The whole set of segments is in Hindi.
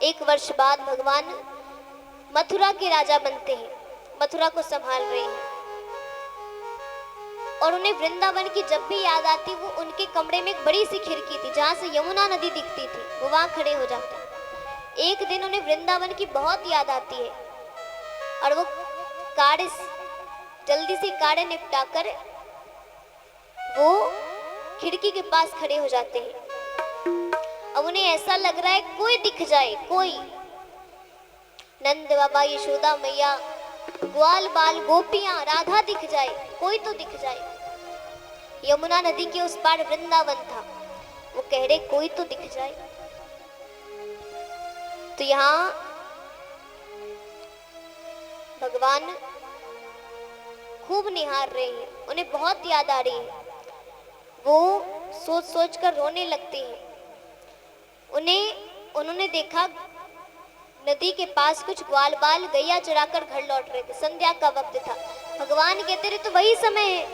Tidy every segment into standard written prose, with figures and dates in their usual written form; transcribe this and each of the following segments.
एक वर्ष बाद भगवान मथुरा के राजा बनते हैं, मथुरा को संभाल रहे हैं। और उन्हें वृंदावन की जब भी याद आती, वो उनके कमरे में एक बड़ी सी खिड़की थी जहां से यमुना नदी दिखती थी, वो वहां खड़े हो जाते। एक दिन उन्हें वृंदावन की बहुत याद आती है और वो कार्य जल्दी से कार्य निपटाकर वो खिड़की के पास खड़े हो जाते हैं। अब उन्हें ऐसा लग रहा है कोई दिख जाए, कोई नंद बाबा, यशोदा मैया, ग्वाल बाल, गोपियां, राधा दिख जाए, कोई तो दिख जाए। यमुना नदी के उस पार वृंदावन था, वो कह रहे कोई तो दिख जाए। तो यहाँ भगवान खूब निहार रहे हैं, उन्हें बहुत याद आ रही है। वो सोच सोच कर रोने लगते हैं। उन्होंने देखा नदी के पास कुछ ग्वाल बाल गैया चराकर घर लौट रहे थे। संध्या का वक्त था। भगवान कहते रहे तो वही समय है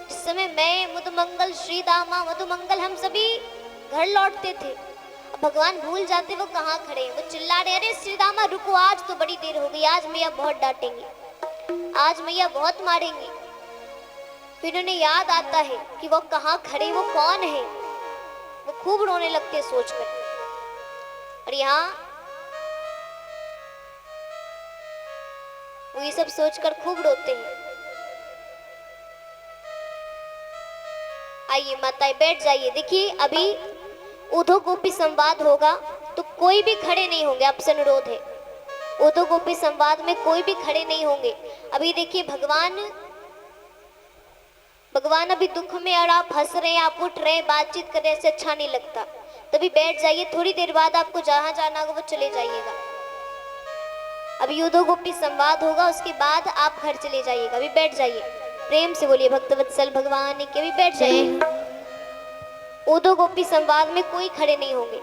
जिस समय मैं, मधुमंगल, श्रीदामा, मधुमंगल, हम सभी घर लौटते थे। अब भगवान भूल जाते वो कहाँ खड़े हैं। वो चिल्ला रहे, अरे श्रीदामा रुको, आज तो बड़ी देर हो गई, आज मैया बहुत डांटेंगी, आज मैया बहुत मारेंगी। फिर उन्हें याद आता है कि वो कहाँ खड़े, वो कौन है। वो खूब रोने लगते सोचकर। और यहाँ वो ये सब सोचकर खूब रोते हैं। आइए माताएं बैठ जाइए। देखिए अभी उधो गोपी संवाद होगा तो कोई भी खड़े नहीं होंगे, आपसे अनुरोध है। उधो गोपी संवाद में कोई भी खड़े नहीं होंगे। अभी देखिए भगवान अभी दुख में, और आप हंस रहे हैं, आप उठ रहे हैं, बातचीत करने से अच्छा नहीं लगता। तभी बैठ जाइए। थोड़ी देर बाद आपको जहां जाना होगा वो चले जाइएगा। अभी उधो गोपी संवाद होगा, उसके बाद आप घर चले जाइएगा। अभी बैठ जाइए, प्रेम से बोलिए भक्तवत्सल भगवान के। अभी बैठ जाइए। उधो गोपी संवाद में कोई खड़े नहीं होंगे।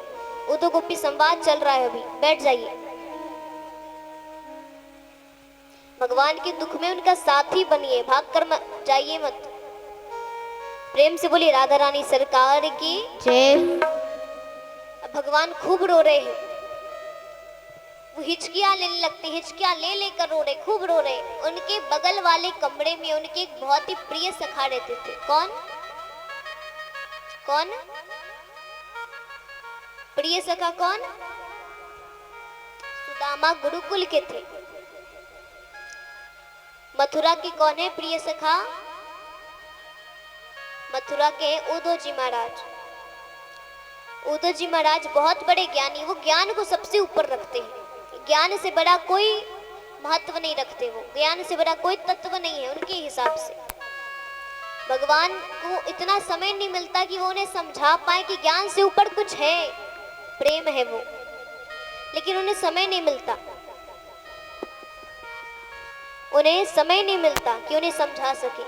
उधो गोपी संवाद चल रहा है, अभी बैठ जाइए। भगवान के दुख में उनका साथी बनिए, भाग कर मत जाइए मत। प्रेम से बोलिए राधा रानी सरकार की जय। अब भगवान खूब रो रहे हैं। वो हिचकियां लेने लगते, हिचकियां ले लेकर रो रहे, खूब रो रहे। उनके बगल वाले कमरे में उनके एक बहुत ही प्रिय सखा रहते थे। कौन कौन प्रिय सखा? कौन? सुदामा गुरुकुल के थे। मथुरा के कौन है प्रिय सखा? मथुरा के उद्धव जी महाराज। उद्धव जी महाराज बहुत बड़े ज्ञानी, वो ज्ञान को सबसे ऊपर रखते हैं। ज्ञान से बड़ा कोई महत्व नहीं रखते, वो ज्ञान से बड़ा कोई तत्व नहीं है उनके हिसाब से। भगवान को इतना समय नहीं मिलता कि वो उन्हें समझा पाए कि ज्ञान से ऊपर कुछ है, प्रेम है वो, लेकिन उन्हें समय नहीं मिलता। उन्हें समय नहीं मिलता कि उन्हें समझा सके।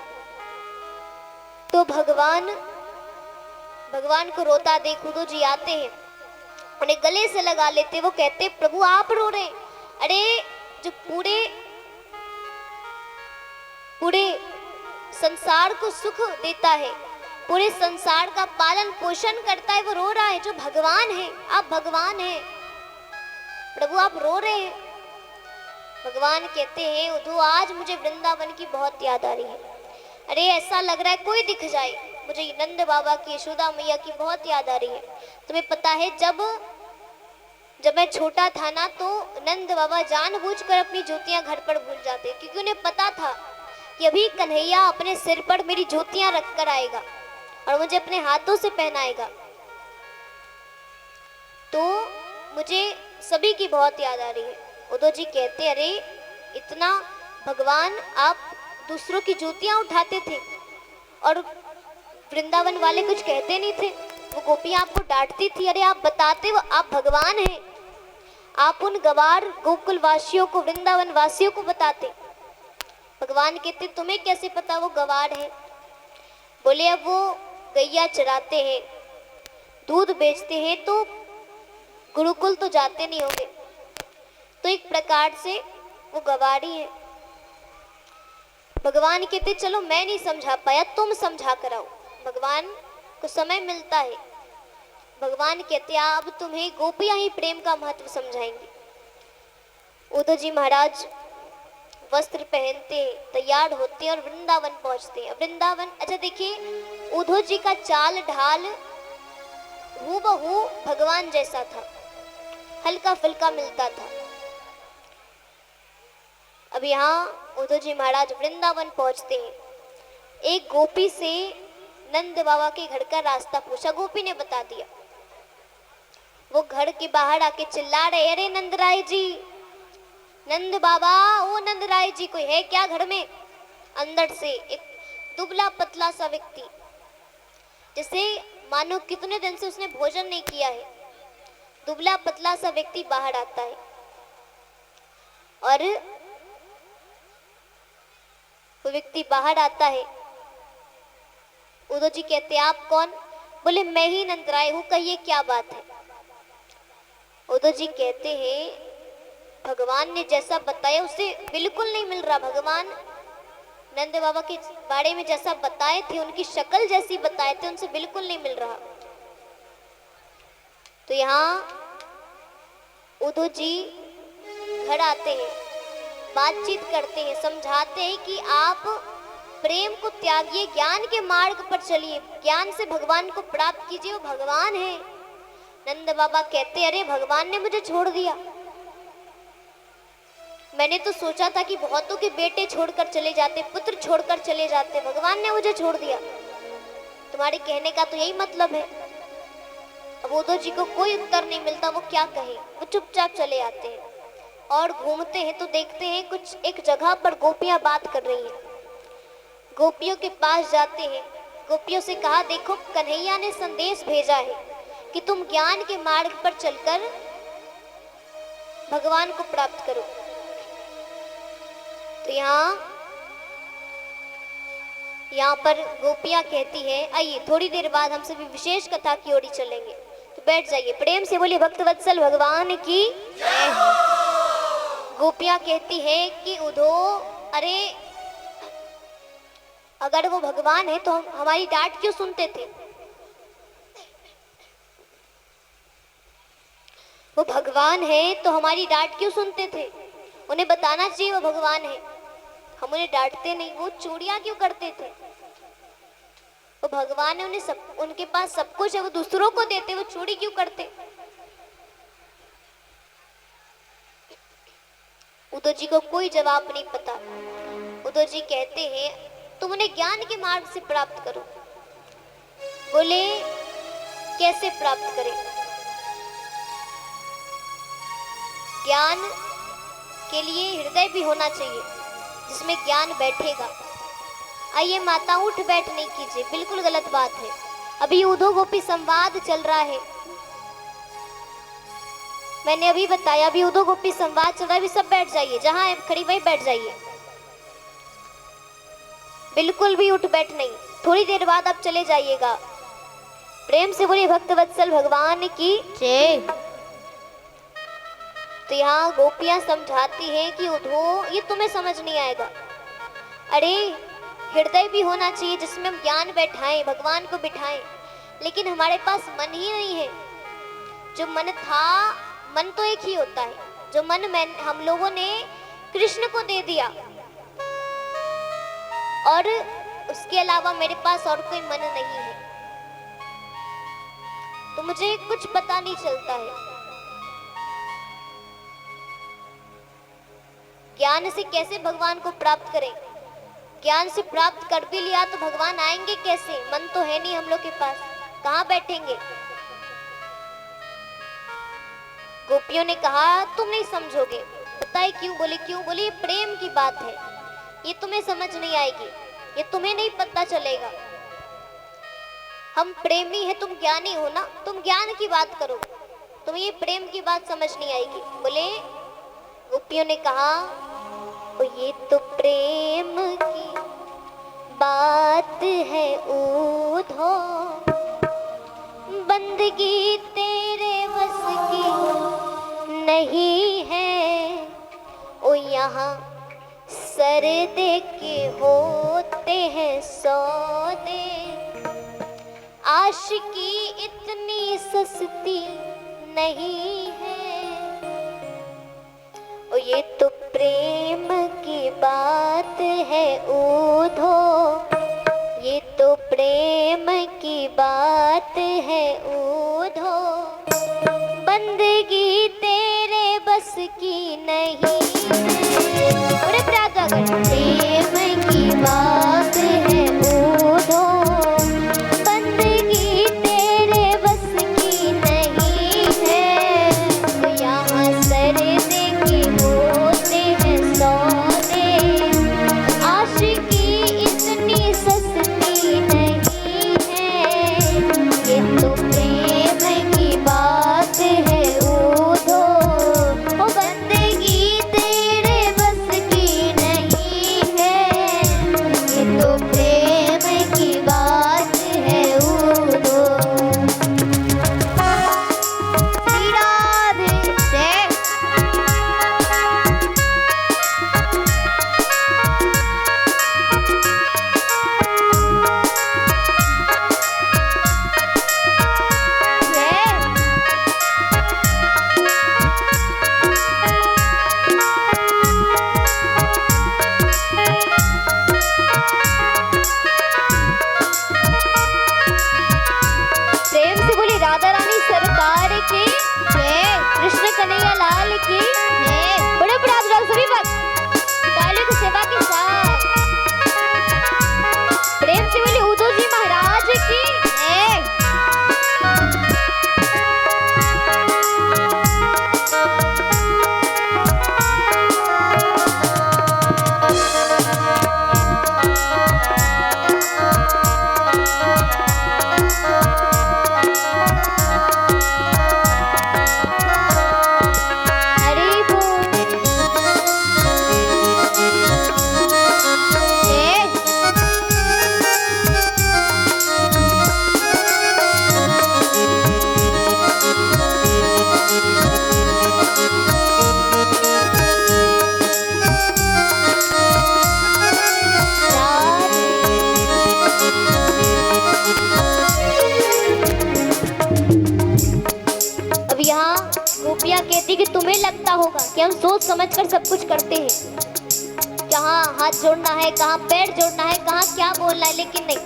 तो भगवान को रोता देख उद्धव जी आते हैं, उन्हें गले से लगा लेते। वो कहते प्रभु आप रो रहे। अरे जो पूरे संसार को सुख देता है, पूरे संसार का पालन पोषण करता है, वो रो रहा है। जो भगवान है, आप भगवान हैं, प्रभु आप रो रहे हैं। भगवान कहते हैं उद्धव आज मुझे वृंदावन की बहुत याद आ रही है। अरे ऐसा लग रहा है कोई दिख जाए, मुझे नंद बाबा की, यशोदा मैया की बहुत याद आ रही है। तुम्हें पता है जब मैं छोटा था ना, तो नंद बाबा जानबूझकर अपनी जूतियां घर पर भूल जाते, क्योंकि उन्हें पता था कि अभी कन्हैया अपने सिर पर मेरी जूतियां रख कर आएगा और मुझे अपने हाथों से पहनाएगा। तो मुझे सभी की बहुत याद आ रही है। उद्धव जी कहते अरे इतना भगवान आप दूसरों की जूतियां उठाते थे और वृंदावन वाले कुछ कहते नहीं थे। वो गोपियां आपको डांटती थी, अरे आप बताते हो आप भगवान हैं। आप उन गवार गोकुल वासियों को, वृंदावन वासियों को बताते। भगवान कहते तुम्हें कैसे पता वो गवार है? बोले अब वो गैया चराते हैं, दूध बेचते हैं, तो गुरुकुल तो जाते नहीं होंगे, तो एक प्रकार से वो गवारी है। भगवान कहते चलो मैं नहीं समझा पाया, तुम समझा कर आओ। भगवान को समय मिलता है, भगवान कहते हैं अब तुम्हें गोपियां ही प्रेम का महत्व समझाएंगी। उद्धव जी महाराज वस्त्र पहनते हैं, तैयार होते हैं और वृंदावन पहुंचते हैं। वृंदावन, अच्छा देखिए उद्धव जी का चाल ढाल हूबहू भगवान जैसा था, हल्का फुल्का मिलता था। अब यहाँ उद्धव जी महाराज वृंदावन पहुंचते हैं। एक गोपी से नंद बाबा के घर का रास्ता पूछा, गोपी ने बता दिया। वो घर के बाहर आके चिल्ला रहे, अरे नंदराय जी, नंद बाबा, ओ नंदराय जी, कोई है क्या घर में? अंदर से एक दुबला पतला सा व्यक्ति, जैसे मानो कितने दिन से उसने भोजन नहीं किया है, दुबला पतला सा व्यक्ति बाहर आता है। और वो व्यक्ति बाहर आता है। उद्धव जी कहते हैं आप कौन? बोले मैं ही नंदराय हूं, कहिए क्या बात है? उद्धव जी कहते हैं भगवान ने जैसा बताया उससे बिल्कुल नहीं मिल रहा। भगवान नंद बाबा के बारे में जैसा बताए थे, उनकी शक्ल जैसी बताए थे, उनसे बिल्कुल नहीं मिल रहा। तो यहाँ उद्धव जी घर आते हैं, बातचीत करते हैं, समझाते हैं कि आप प्रेम को त्यागिए, ज्ञान के मार्ग पर चलिए, ज्ञान से भगवान को प्राप्त कीजिए, वो भगवान है। नंद बाबा कहते अरे भगवान ने मुझे छोड़ दिया, मैंने तो सोचा था कि बहुतों के बेटे छोड़कर चले जाते, पुत्र छोड़कर चले जाते, भगवान ने मुझे छोड़ दिया। तुम्हारे कहने का तो यही मतलब है। अब उद्धव जी को कोई उत्तर नहीं मिलता, वो क्या कहे, वो चुपचाप चले आते हैं। और घूमते हैं तो देखते हैं कुछ एक जगह पर गोपियां बात कर रही हैं। गोपियों के पास जाते हैं, गोपियों से कहा देखो कन्हैया ने संदेश भेजा है कि तुम ज्ञान के मार्ग पर चलकर भगवान को प्राप्त करो। तो यहाँ पर गोपियां कहती है आइए थोड़ी देर बाद हम सभी विशेष कथा की ओर चलेंगे, तो बैठ जाइए। प्रेम से बोलिए भक्तवत्सल भगवान की। गोपियां कहती है कि उद्धव, अरे अगर वो भगवान है तो हमारी डांट क्यों सुनते थे? वो भगवान है तो हमारी डांट क्यों सुनते थे? उन्हें बताना चाहिए वो भगवान है, हम उन्हें डांटते नहीं। वो चोरियां क्यों करते थे? वो भगवान है, उन्हें सब, उनके पास सब कुछ है, वो दूसरों को देते, वो चोरी क्यों करते? उद्धव जी को कोई जवाब नहीं पता। उद्धव जी कहते हैं तुम उन्हें ज्ञान के मार्ग से प्राप्त करो। बोले कैसे प्राप्त करें? ज्ञान के लिए हृदय भी होना चाहिए जिसमें ज्ञान बैठेगा। आइए माता उठ बैठ नहीं कीजिए, बिल्कुल गलत बात है। अभी उद्धव गोपी संवाद चल रहा है, मैंने अभी बताया, अभी उद्धव गोपी संवाद चल रहा है। अभी सब बैठ जाइए, जहां खड़ी वही बैठ जाइए, बिल्कुल भी उठ बैठ नहीं। थोड़ी देर बाद आप चले जाइएगा। प्रेम से बोलिए भक्तवत्सल भगवान की जय। तो यहाँ गोपियां समझाती हैं कि उद्धव ये तुम्हें समझ नहीं आएगा। अरे हृदय भी होना चाहिए जिसमें हम ज्ञान बैठाएं, भगवान को बिठाएं, लेकिन हमारे पास मन ही नहीं है। जो मन था, मन तो एक ही होता है, जो मन हम लोगों ने कृष्ण को दे दिया, और उसके अलावा मेरे पास और कोई मन नहीं है, तो मुझे कुछ पता नहीं चलता है। ज्ञान से कैसे भगवान को प्राप्त करें? ज्ञान से प्राप्त कर भी लिया तो भगवान आएंगे कैसे? मन तो है नहीं हम लोग के पास, कहाँ बैठेंगे? गोपियों ने कहा तुम नहीं समझोगे। पता है क्यों? बोले क्यों? बोले ये प्रेम की बात है, ये तुम्हें समझ नहीं आएगी, ये तुम्हें नहीं पता चलेगा। हम प्रेमी है, तुम ज्ञानी हो ना, तुम ज्ञान की बात करो, तुम्हें ये प्रेम की बात समझ नहीं आएगी। बोले गोपियों ने कहा ओ ये तो प्रेम की बात है उद्धव, बंदगी तेरे बस की नहीं है। ओ यहाँ सर दे के होते हैं सौदे, आशिकी इतनी सस्ती नहीं है, ओ ये तो प्रेम की बात है ऊधो, ये तो प्रेम की बात है ऊधो, बंदगी तेरे बस की नहीं है। बड़े प्रातः प्रेम की बात है ऊधो, बंदगी तेरे बस की नहीं है, तो यहाँ सरदे के होते हैं सौदे, आशिकी इतनी सस्ती नहीं है, ये तो प्रेम की बात है ऊधो, ओ बंदगी तेरे बस की नहीं है, ये तो प्रेम की बात है ऊधो। श्री राधे जय। जय। प्रेम से बोली राधा रानी सरकार की जय, कृष्ण कन्हैया लाल की जय। बड़े बड़े आप लोग सभी भक्त तालियों की सेवा के साथ प्रेम से बोली उद्धव जी महाराज की जय। हरि बोल जय। अब यहाँ गोपियाँ कहती कि तुम्हें लगता होगा कि हम सोच समझकर सब कुछ करते हैं, कहाँ हाथ जोड़ना है, कहाँ पैर जोड़ना है, कहाँ क्या बोलना है, लेकिन नहीं।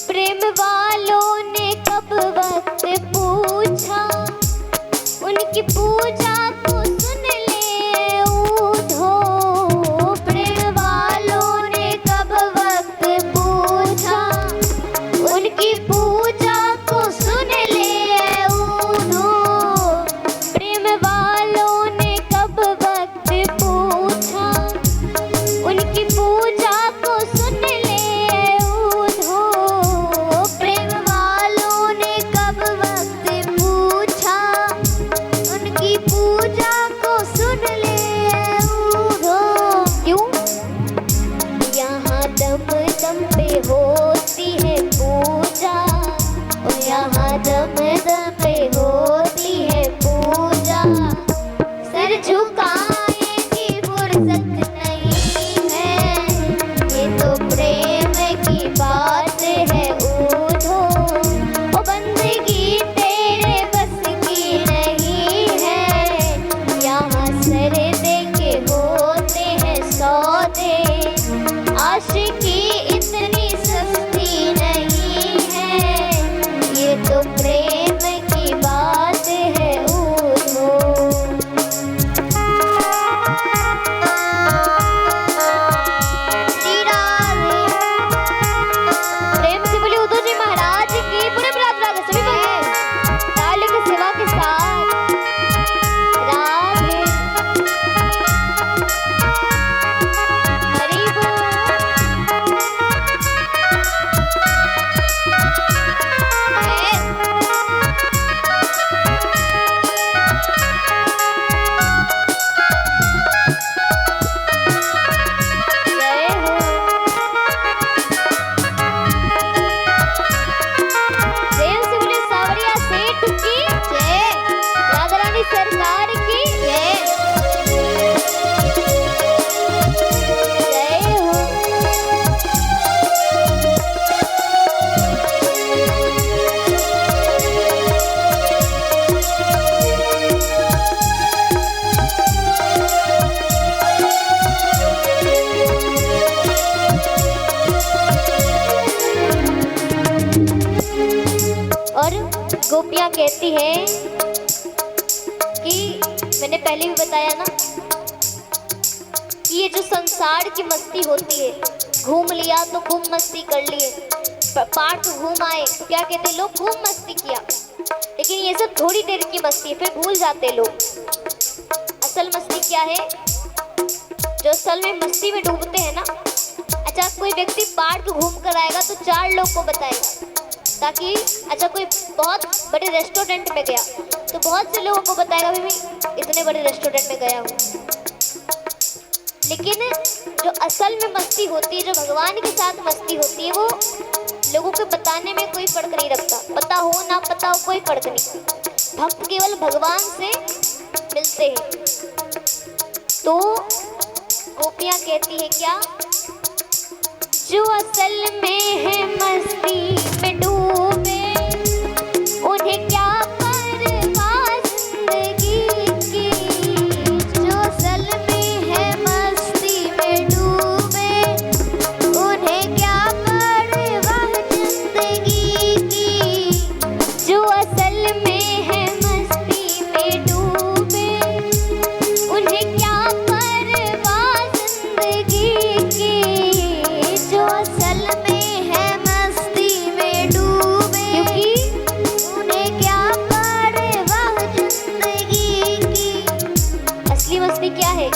प्रेम वालों ने कब वक्त पूछा, उनकी पूजा को सुन ले ऊधो, प्रेम वालों ने कब वक्त पूछा, उनकी पूजा को सुन ले ऊधो, प्रेम वालों ने कब वक्त पूछा, उनकी पूजा को सुन ले ऊधो, प्रेम वालों ने कब वक्त पूछा, गोपियां कहती हैं कि मैंने पहले भी बताया ना कि ये जो संसार की मस्ती होती है, घूम लिया तो खूब मस्ती कर लिए, पार्क घूम आए, क्या कहते लोग, खूब मस्ती किया, लेकिन ये सब थोड़ी देर की मस्ती है, फिर भूल जाते लोग असल मस्ती क्या है। जो असल में मस्ती में डूबते हैं ना, अच्छा कोई व्यक्ति पार्क घूम कर आएगा तो 4 लोग को बताएगा, ताकि अच्छा कोई बहुत बड़े रेस्टोरेंट में गया तो बहुत से लोगों को बताएगा भाई इतने बड़े रेस्टोरेंट में गया हूँ। लेकिन जो असल में मस्ती होती है, जो भगवान के साथ मस्ती होती है, वो लोगों को बताने में कोई फर्क नहीं रखता, पता हो ना पता हो कोई फर्क नहीं, भक्त केवल भगवान से मिलते हैं। तो गोपियां कहती है क्या, जो असल में है मस्ती में डूबे, उन्हें क्या परवाह जिंदगी की। जो असल में है मस्ती में डूबे, उन्हें क्या परवाह जिंदगी की। जो असल में है मस्ती में डूबे, उन्हें क्या परवाह जिंदगी की। जो असल में है मस्ती में डूबे, क्योंकि उन्हें क्या परवाह जिंदगी की। असली मस्ती क्या है,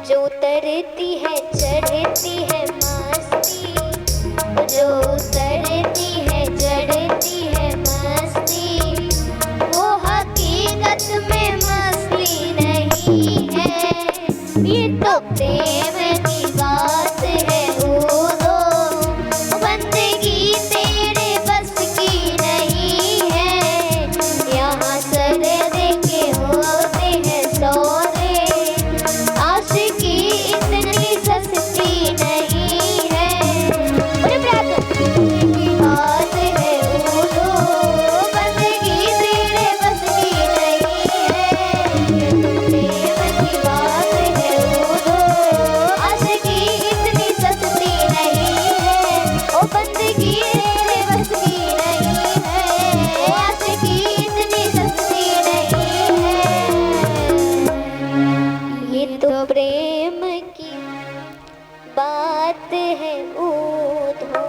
जो उतरती है चढ़ती है मस्ती, जो उतरती है चढ़ती है मस्ती, वो हकीकत में मस्ती नहीं है। ये तो प्रेम की बात है, ओ दो बंदगी तेरे बस की नहीं है। यहाँ सर देके होते हैं सौदे, आशिकी इतनी सस्ती नहीं है। बड़े प्यार की बात है, ओ दो बंदगी तेरे बस की नहीं है। प्रेम की बात है, ओ दो आशिकी इतनी सस्ती नहीं है। ओ बंदगी तेरे बस की नहीं है, आशिकी इतनी सस्ती नहीं है। ये तो प्रेम की बात है, ऊधो।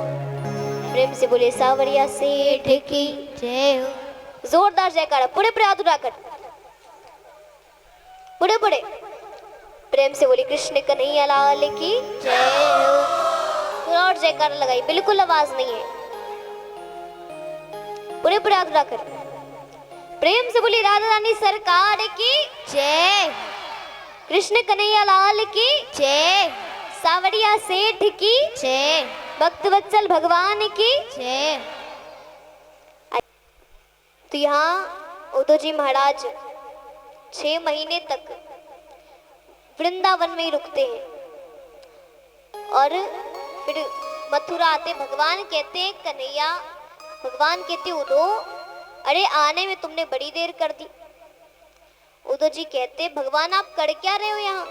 प्रेम से बोले सावरिया सेठ की जय हो। जोरदार जयकारा, पुड़े पुड़े हाथ उठाकर, पुड़े पुड़े प्रेम से बोले कृष्ण कन्हैया लाल की जय हो। थोड़ा और जयकारा लगाई, बिल्कुल आवाज नहीं है, पुड़े पुड़े हाथ उठाकर प्रेम से बोली राधा रानी सरकार की जय, कृष्ण कन्हैया लाल की जय, सावरिया सेठ की जय, भक्त वत्सल भगवान की जय। तो यहाँ उद्धव जी महाराज 6 महीने तक वृंदावन में ही रुकते हैं और फिर मथुरा आते। भगवान कहते हैं कन्हैया, भगवान कहते उद्धव अरे आने में तुमने बड़ी देर कर दी। उद्धव जी कहते भगवान आप कर क्या रहे हो यहाँ।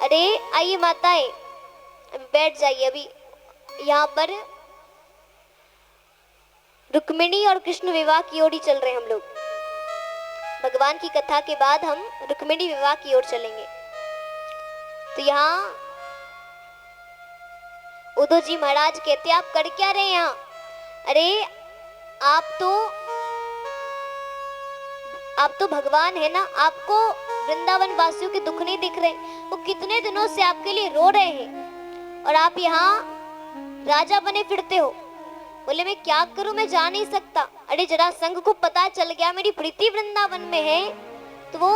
अरे आइए माताएं, अभी बैठ जाइए, अभी यहाँ पर रुक्मिणी और कृष्ण विवाह की ओर ही चल रहे हैं हम लोग। भगवान की कथा के बाद हम रुक्मिणी विवाह की ओर चलेंगे। तो यहाँ उद्धव जी महाराज कहते आप कर क्या रहे हैं यहाँ। अरे आप तो भगवान है ना, आपको वृंदावन वासियों के दुख नहीं दिख रहे। वो कितने दिनों से आपके लिए रो रहे हैं और आप यहाँ राजा बने फिरते हो। बोले मैं क्या करूं, मैं जा नहीं सकता। अरे जरासंध को पता चल गया मेरी प्रीति वृंदावन में है तो वो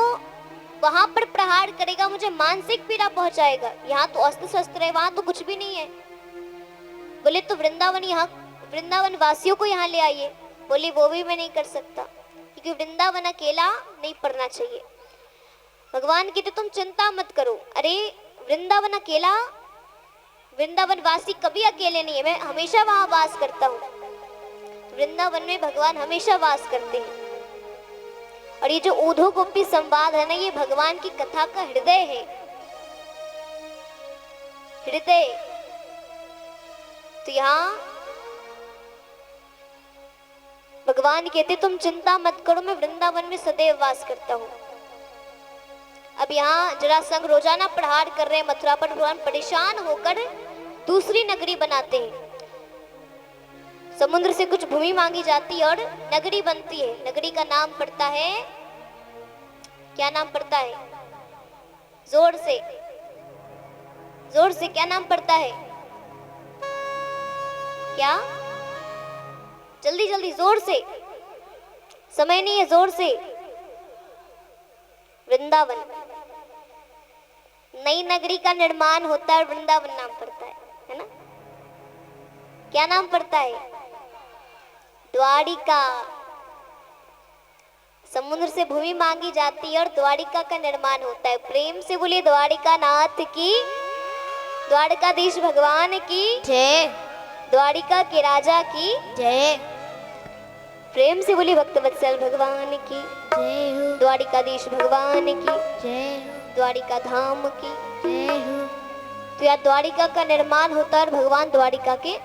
वहां पर प्रहार करेगा, मुझे मानसिक पीड़ा पहुंचाएगा। यहाँ तो अस्त्र शस्त्र है, वहां तो कुछ भी नहीं है। बोले तो वृंदावन वासियों को यहाँ ले आइए। बोले वो भी मैं नहीं कर सकता, क्योंकि वृंदावन अकेला नहीं पड़ना चाहिए। भगवान की तो तुम चिंता मत करो। अरे वृंदावन अकेला, वृंदावन वासी कभी अकेले नहीं है, मैं हमेशा वहां वास करता हूँ। वृंदावन में भगवान हमेशा वास करते हैं। और ये जो ऊधो गोपी संवाद है ना, ये भगवान की कथा का हृदय है। हृदय तो यहाँ भगवान कहते तुम चिंता मत करो, मैं वृंदावन में सदैव वास करता हूँ। अब यहाँ जरासंध रोजाना प्रहार कर रहे हैं मथुरा पर। भगवान परेशान होकर दूसरी नगरी बनाते हैं। समुद्र से कुछ भूमि मांगी जाती है और नगरी बनती है। नगरी का नाम पड़ता है, क्या नाम पड़ता है? जोर से, जोर से क्या नाम पड़ता है? क्या? जल्दी जल्दी, जोर से, समय नहीं है, जोर से। वृंदावन। नई नगरी का निर्माण होता है, वृंदावन नाम पड़ता है ना? क्या नाम पड़ता है? द्वारिका। समुद्र से भूमि मांगी जाती है और द्वारिका का निर्माण होता है। प्रेम से बोलिए द्वारिका नाथ की, द्वारकाधीश भगवान की जय, द्वारिका के राजा की जय। प्रेम से बोलिए भक्तवत्सल भगवान की जय हो, द्वारिकाधीश भगवान की जय, द्वारिका धाम की जय हो। तो यहाँ द्वारिका का निर्माण होता है और भगवान द्वारिका के